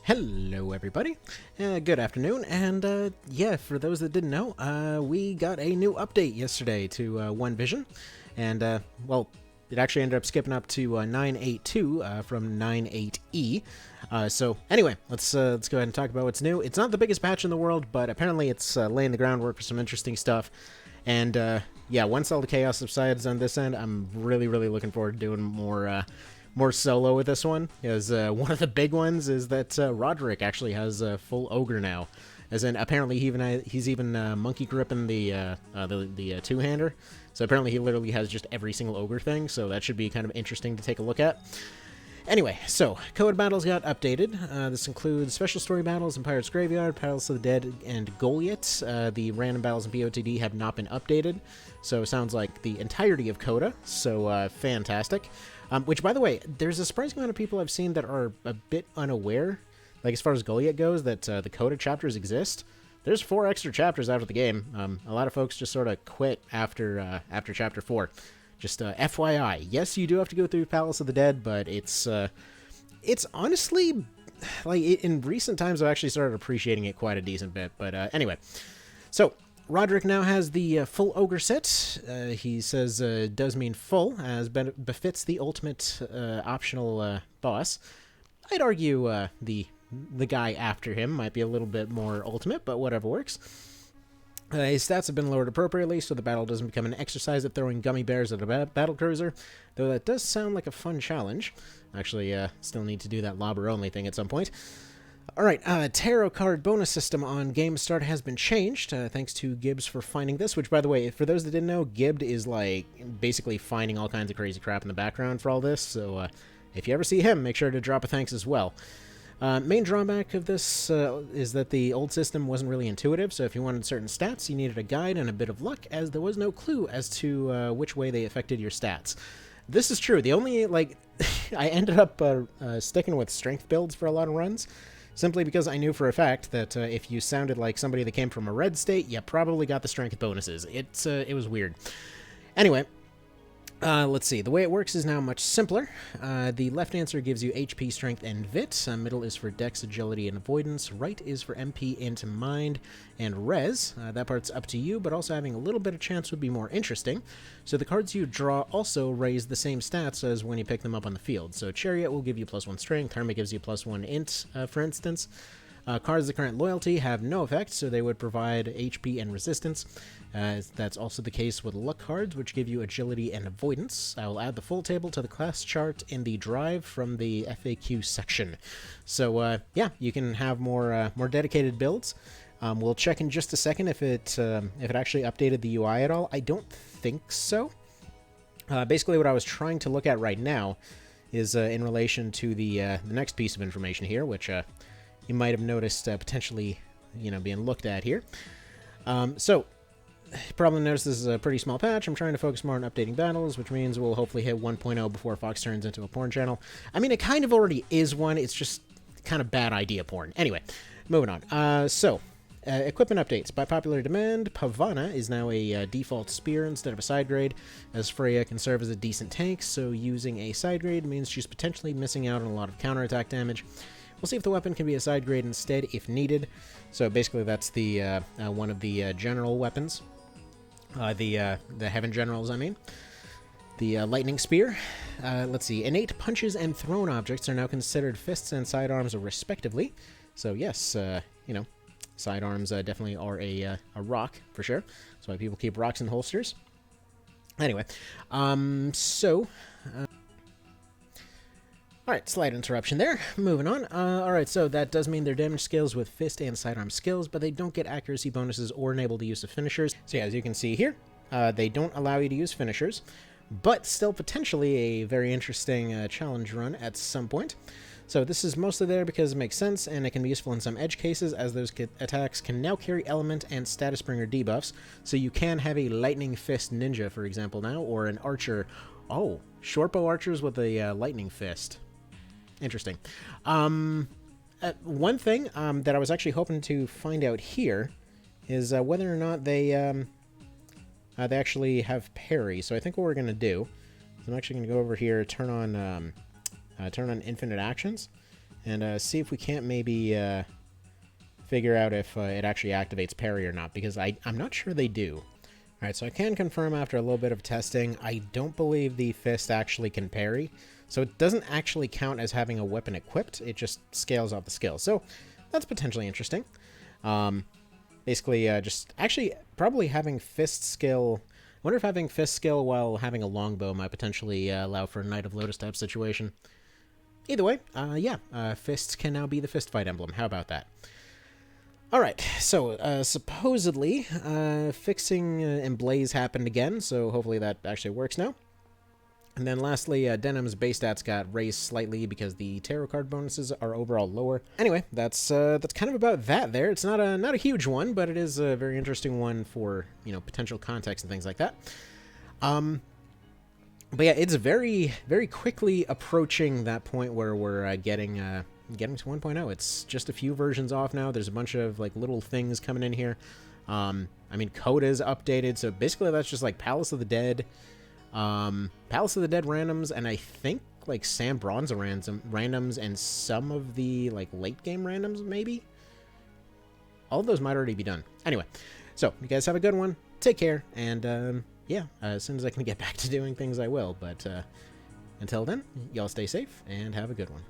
Hello everybody, good afternoon, and yeah, for those that didn't know, we got a new update yesterday to One Vision, and well, it actually ended up skipping up to 9.8.2 from 9.8e. So anyway, let's go ahead and talk about what's new. It's not the biggest patch in the world, but apparently it's laying the groundwork for some interesting stuff. And yeah, once all the chaos subsides on this end, I'm really looking forward to doing more solo with this one, because one of the big ones is that Rodrick actually has a full ogre now, as in apparently he's even monkey gripping the two-hander, so apparently he literally has just every single ogre thing, so that should be kind of interesting to take a look at. Anyway, so CODA battles got updated. This includes special story battles in Pirate's Graveyard, Battles of the Dead, and Goliath. The random battles in POTD have not been updated, so it sounds like the entirety of CODA, so fantastic. Which, by the way, there's a surprising amount of people I've seen that are a bit unaware, like as far as Goliath goes, that the CODA chapters exist. There's 4 extra chapters after the game. A lot of folks just sort of quit after Chapter 4. Just FYI. Yes, you do have to go through Palace of the Dead, but it's honestly, like, in recent times I've actually started appreciating it quite a decent bit. But anyway, so Rodrick now has the full ogre set. He says does mean full, as befits the ultimate optional boss. I'd argue the guy after him might be a little bit more ultimate, but whatever works. His stats have been lowered appropriately, so the battle doesn't become an exercise at throwing gummy bears at a battle cruiser, though that does sound like a fun challenge. Actually, still need to do that lobber only thing at some point. Alright, tarot card bonus system on game start has been changed, thanks to Gibbs for finding this, which, by the way, for those that didn't know, Gibbs is, like, basically finding all kinds of crazy crap in the background for all this, so if you ever see him, make sure to drop a thanks as well. Main drawback of this is that the old system wasn't really intuitive, so if you wanted certain stats, you needed a guide and a bit of luck, as there was no clue as to which way they affected your stats. This is true. The only, like, I ended up sticking with strength builds for a lot of runs, simply because I knew for a fact that if you sounded like somebody that came from a red state, you probably got the strength bonuses. It was weird. Anyway, let's see. The way it works is now much simpler. The left answer gives you HP, Strength, and Vit. Middle is for Dex, Agility, and Avoidance. Right is for MP, Int, Mind, and Res. That part's up to you, but also having a little bit of chance would be more interesting. So the cards you draw also raise the same stats as when you pick them up on the field. So Chariot will give you +1 Strength. Hermit gives you +1 Int, for instance. Cards of current loyalty have no effect, so they would provide HP and resistance. That's also the case with luck cards, which give you agility and avoidance. I will add the full table to the class chart in the drive from the FAQ section. So yeah, you can have more dedicated builds. We'll check in just a second if it actually updated the UI at all. I don't think so. Basically, what I was trying to look at right now is in relation to the next piece of information here, which you might have noticed potentially, being looked at here. So, you probably noticed this is a pretty small patch. I'm trying to focus more on updating battles, which means we'll hopefully hit 1.0 before Fox turns into a porn channel. I mean, it kind of already is one. It's just kind of bad idea porn. Anyway, moving on. Equipment updates. By popular demand, Pavana is now a default spear instead of a side grade, as Freya can serve as a decent tank, so using a side grade means she's potentially missing out on a lot of counterattack damage. We'll see if the weapon can be a side grade instead if needed. So basically that's the one of the general weapons. The Heaven Generals, I mean. The Lightning Spear. Let's see. Innate punches and thrown objects are now considered fists and sidearms respectively. So yes, sidearms definitely are a rock, for sure. That's why people keep rocks in holsters. Anyway, Alright, slight interruption there. Moving on. Alright, so that does mean their damage scales with fist and sidearm skills, but they don't get accuracy bonuses or enable the use of finishers. So yeah, as you can see here, they don't allow you to use finishers, but still potentially a very interesting challenge run at some point. So this is mostly there because it makes sense, and it can be useful in some edge cases, as those attacks can now carry element and status bringer debuffs. So you can have a lightning fist ninja, for example, now, or an archer. Oh, shortbow archers with a lightning fist. Interesting. One thing that I was actually hoping to find out here is whether or not they actually have parry. So I think what we're going to do is I'm actually going to go over here, turn on infinite actions, and see if we can't maybe figure out if it actually activates parry or not, because I'm not sure they do. Alright, so I can confirm after a little bit of testing, I don't believe the fist actually can parry, so it doesn't actually count as having a weapon equipped, it just scales off the skill. So that's potentially interesting. Basically, just actually probably having fist skill. I wonder if having fist skill while having a longbow might potentially allow for a Knight of Lotus type situation. Either way, yeah, fists can now be the fist fight emblem. How about that? Alright, so supposedly fixing Emblaze happened again, so hopefully that actually works now. And then lastly, Denim's base stats got raised slightly because the tarot card bonuses are overall lower. Anyway, that's kind of about that there. It's not a huge one, but it is a very interesting one for, you know, potential context and things like that. But yeah, it's very, very quickly approaching that point where we're getting to 1.0. It's just a few versions off now. There's a bunch of like little things coming in here. I mean, CODA is updated, so basically that's just like Palace of the Dead, randoms, and I think like Sam Bronze randoms and some of the like late game randoms, maybe. All of those might already be done. Anyway, so you guys have a good one. Take care, and yeah, as soon as I can get back to doing things, I will. But until then, y'all stay safe and have a good one.